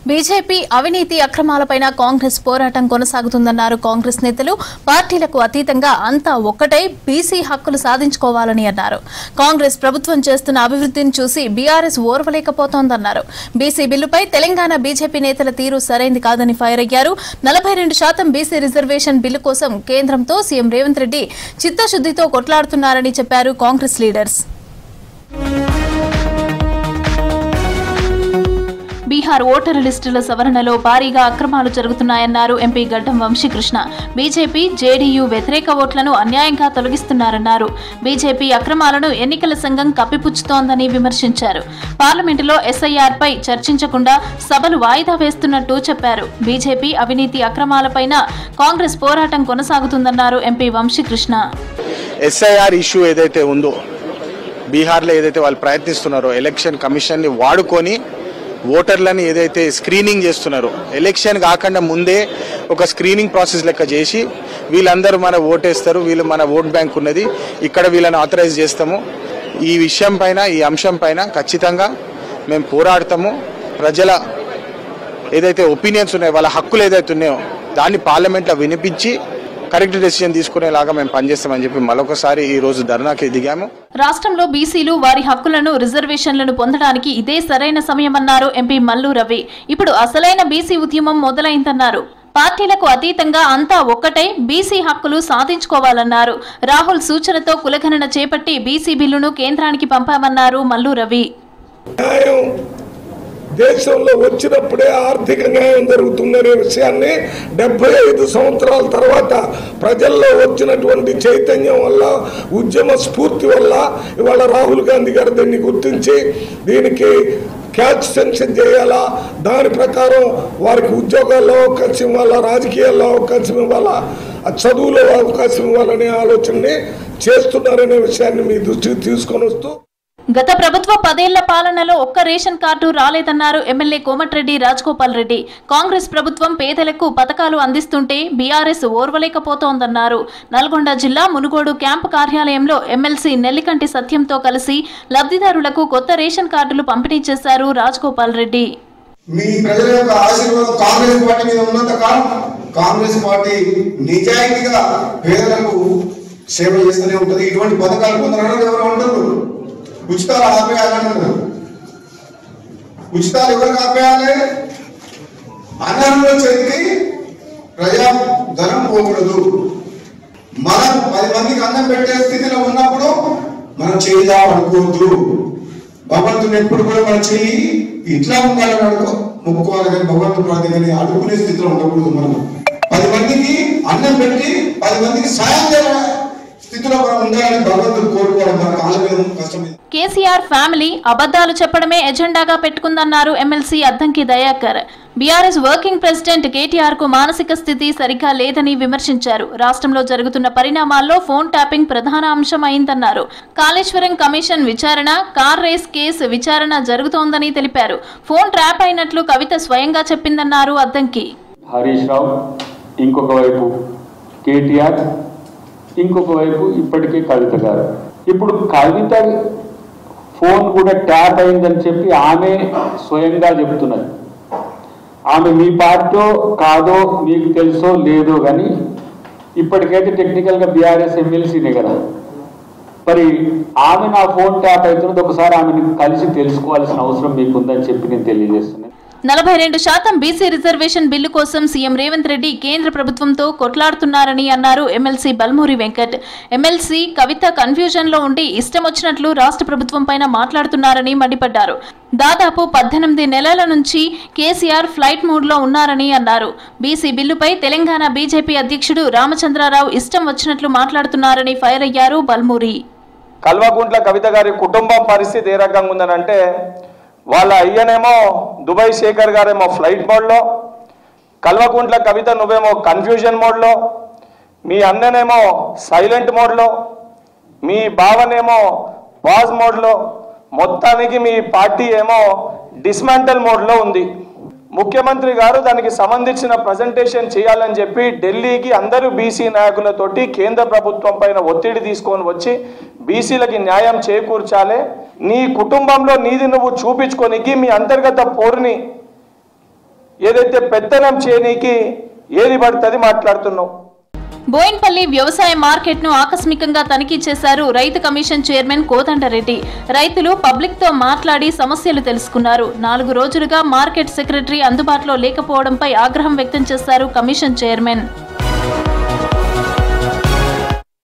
BJP అవినీతి అక్రమాలపైన కాంగ్రెస్ పోరాటం కొనసాగుతుందన్నారు కాంగ్రెస్ నేతలు. పార్టీలకు అతీతంగా అంతా ఒక్కటై బీసీ హక్కులు సాధించుకోవాలని అన్నారు. కాంగ్రెస్ ప్రభుత్వం చేస్తున్న అభివృద్ధిని చూసి బీఆర్ఎస్ ఓర్వలేకపోతోందన్నారు. బీసీ బిల్లుపై తెలంగాణ బీజేపీ నేతల తీరు సరైంది కాదని ఫైర్ అయ్యారు. 42% బీసీ రిజర్వేషన్ బిల్లు కోసం కేంద్రంతో సీఎం రేవంత్ రెడ్డి చిత్తశుద్ధితో కొట్లాడుతున్నారని చెప్పారు కాంగ్రెస్ లీడర్స్. బీహార్ ఓటరు లిస్టుల సవరణలో భారీగా అక్రమాలు జరుగుతున్నాయన్నారు ఎంపీ గడ్డం వంశీకృష్ణ. బీజేపీ, జేడీయూ వ్యతిరేక ఓట్లను అన్యాయంగా తొలగిస్తున్నారన్నారు. బీజేపీ అక్రమాలను ఎన్నికల సంఘం కప్పిపుచ్చుతోందని విమర్శించారు. పార్లమెంటులో ఎస్ఐఆర్పై చర్చించకుండా సభలు వాయిదా వేస్తున్నట్టు చెప్పారు. బీజేపీ అవినీతి అక్రమాలపైన కాంగ్రెస్ పోరాటం కొనసాగుతుందన్నారు ఎంపీ వంశీకృష్ణ. ఎస్ఐఆర్ ఇష్యూ ఏదైతే ఉందో, బీహార్లో ఏదైతే వాళ్ళు ప్రయత్నిస్తున్నారో ఎలక్షన్ కమిషన్ని వాడుకొని ఓటర్లని ఏదైతే స్క్రీనింగ్ చేస్తున్నారో, ఎలక్షన్ కాకుండా ముందే ఒక స్క్రీనింగ్ ప్రాసెస్ లెక్క చేసి వీళ్ళందరూ మన ఓటేస్తారు, వీళ్ళు మన ఓట్ బ్యాంక్ ఉన్నది, ఇక్కడ వీళ్ళని ఆథరైజ్ చేస్తాము, ఈ విషయం పైన, ఈ అంశం పైన ఖచ్చితంగా మేము పోరాడతాము. ప్రజల ఏదైతే ఒపీనియన్స్ ఉన్నాయో, వాళ్ళ హక్కులు ఏదైతే ఉన్నాయో దాన్ని పార్లమెంట్లో వినిపించి కరెక్ట్ డెసిషన్ తీసుకునేలాగా మేము పనిచేస్తామని చెప్పి మరొకసారి ఈ రోజు ధర్నాకి దిగాము. రాష్ట్రంలో బీసీలు వారి హక్కులను, రిజర్వేషన్లను పొందడానికి ఇదే సరైన సమయమన్నారు ఎంపీ మల్లు రవి. ఇప్పుడు అసలైన బీసీ ఉద్యమం మొదలైందన్నారు. పార్టీలకు అతీతంగా అంతా ఒక్కటై బీసీ హక్కులు సాధించుకోవాలన్నారు. రాహుల్ సూచనతో కులగణన చేపట్టి బీసీ బిల్లును కేంద్రానికి పంపామన్నారు మల్లు రవి. దేశంలో వచ్చినప్పుడే ఆర్థిక న్యాయం జరుగుతుందనే విషయాన్ని 75 సంవత్సరాల తర్వాత ప్రజల్లో వచ్చినటువంటి చైతన్యం వల్ల, ఉద్యమ స్ఫూర్తి వల్ల ఇవాళ రాహుల్ గాంధీ గారు దీన్ని గుర్తించి దీనికి క్యాచ్ సెన్షన్ చేయాలా, దాని ప్రకారం వారికి ఉద్యోగాల్లో అవకాశం ఇవ్వాలా, రాజకీయాల్లో అవకాశం ఇవ్వాలా, చదువులో అవకాశం ఇవ్వాలనే ఆలోచనని చేస్తున్నారనే విషయాన్ని మీ దృష్టికి తీసుకొని వస్తూ, గత ప్రభుత్వ 10 ఏళ్ల పాలనలో ఒక్క రేషన్ కార్డు రాలేదన్నారు ఎమ్మెల్యే కోమటిరెడ్డి రాజగోపాల్ రెడ్డి. కాంగ్రెస్ ప్రభుత్వం పేదలకు పథకాలు అందిస్తుంటే బీఆర్ఎస్ ఓర్వలేకపోతోందన్నారు. నల్గొండ జిల్లా మునుగోడు క్యాంపు కార్యాలయంలో ఎమ్మెల్సీ నెల్లికంటి సత్యంతో కలిసి లబ్ధిదారులకు కొత్త రేషన్ కార్డులు పంపిణీ చేశారు రాజగోపాల్ రెడ్డి. మీ ప్రజల యొక్క ఆశీర్వాదం కాంగ్రెస్ పార్టీ మీద ఉన్నంత కాలం కాంగ్రెస్ పార్టీ నిజాయితీగా పేదలకు సేవ చేస్తూనే ఉంటుంది. ఇటువంటి పథకాలు పొందడానికి ఎవరు ఉంటారు? ఉచితాలు ఆపేయాలంటారు. ఉచితాలు ఎవరికి ఆపేయాలి? అన్నంలో చేతికి ప్రజా ధనం పోకూడదు. మనం 10 మందికి అన్నం పెట్టే స్థితిలో ఉన్నప్పుడు మనం చేయిదా అనుకోవద్దు. భగవంతుని ఎప్పుడు కూడా మన చెయ్యి ఇట్లా ఉండాలని మొక్కుకోవాలి, కానీ భగవంతుడు ప్రార్థన అడుగుకునే స్థితిలో ఉండకూడదు. మనం 10 మందికి అన్నం పెట్టి 10 మందికి సాయం చేయాలి స్థితిలో మనం ఉండాలని భగవంతుడు కోరుకోవడం మన కాళ్ళ మీద కష్టం. కేసీఆర్ ఫ్యామిలీ అబద్ధాలు చెప్పడమే ఎజెండాగా పెట్టుకుందన్నారు MLC Addanki Dayakar. BRS working president KTR కు మానసిక స్థితి సరిగ్గా లేదని విమర్శించారు. రాష్ట్రంలో జరుగుతున్న పరిణామాల్లో ఫోన్ ట్యాపింగ్ ప్రధాన అంశం అయిందన్నారు. కాళేశ్వరం కమిషన్ విచారణ, కార్ రేస్ కేసు విచారణ జరుగుతోందని తెలిపారు. ఫోన్ ట్రాప్ అయినట్లు కవిత స్వయంగా చెప్పిందన్నారు అద్దంకి. హరీష్ రావు ఇంకొక వైపు, కేటీఆర్ ఇంకొక వైపు, ఇప్పటికే కవిత గారు. ఇప్పుడు కవిత ఫోన్ కూడా ట్యాప్ అయిందని చెప్పి ఆమె స్వయంగా చెప్తున్నది. ఆమె మీ పార్టీ కాదో మీకు తెలుసో లేదో కానీ ఇప్పటికైతే టెక్నికల్గా బీఆర్ఎస్ ఎమ్మెల్సీనే కదా. మరి ఆమె నా ఫోన్ ట్యాప్ అవుతున్నది, ఒకసారి ఆమెను కలిసి తెలుసుకోవాల్సిన అవసరం మీకుందని చెప్పి నేను తెలియజేస్తున్నాను. 42% బీసీ రిజర్వేషన్ బిల్లు కోసం సీఎం రేవంత్ రెడ్డి కేంద్ర ప్రభుత్వంతో కొట్లాడుతున్నారని అన్నారు ఎమ్మెల్సీ బల్మూరి వెంకట్. ఎమ్మెల్సీ కవిత కన్ఫ్యూజన్ లో ఉండి ఇష్టం వచ్చినట్లు రాష్ట్ర ప్రభుత్వం పైన మాట్లాడుతున్నారని మండిపడ్డారు. దాదాపు 18 నెలల నుంచి కేసీఆర్ ఫ్లైట్ మూడ్ లో ఉన్నారని అన్నారు. బీసీ బిల్లుపై తెలంగాణ బీజేపీ అధ్యక్షుడు రామచంద్రరావు ఇష్టం వచ్చినట్లు మాట్లాడుతున్నారని ఫైర్ అయ్యారు బల్మూరి. కల్వకుంట్ల కవిత గారి కుటుంబం పరిస్థితి ఏ రకంగా ఉందనంటే, వాళ్ళ అయ్యనేమో దుబాయ్ శేఖర్ గారేమో ఫ్లైట్ మోడ్లో, కల్వకుంట్ల కవిత నువ్వేమో కన్ఫ్యూజన్ మోడ్లో, మీ అన్ననేమో సైలెంట్ మోడ్లో, మీ బావనేమో పాజ్ మోడ్లో, మొత్తానికి మీ పార్టీ ఏమో డిస్మాంటల్ మోడ్లో ఉంది. ముఖ్యమంత్రి గారు దానికి సంబంధించిన ప్రజెంటేషన్ చేయాలని చెప్పి ఢిల్లీకి అందరూ బీసీ నాయకులతోటి కేంద్ర ప్రభుత్వం పైన ఒత్తిడి తీసుకొని వచ్చి బీసీలకి న్యాయం చేకూర్చాలి, నీ కుటుంబంలో నీది నువ్వు చూపించుకోనికి మీ అంతర్గత పోరుని ఏదైతే పెత్తనం చేయనీకి ఏది పడుతుంది మాట్లాడుతున్నావు. బోయిన్పల్లి వ్యవసాయ మార్కెట్ ను ఆకస్మికంగా తనిఖీ చేశారు రైతు కమిషన్ చైర్మన్ కోదండరెడ్డి. రైతులు పబ్లిక్ తో మాట్లాడి సమస్యలు తెలుసుకున్నారు. 4 రోజులుగా మార్కెట్ సెక్రటరీ అందుబాటులో లేకపోవడంపై ఆగ్రహం వ్యక్తం చేశారు కమిషన్ చైర్మన్.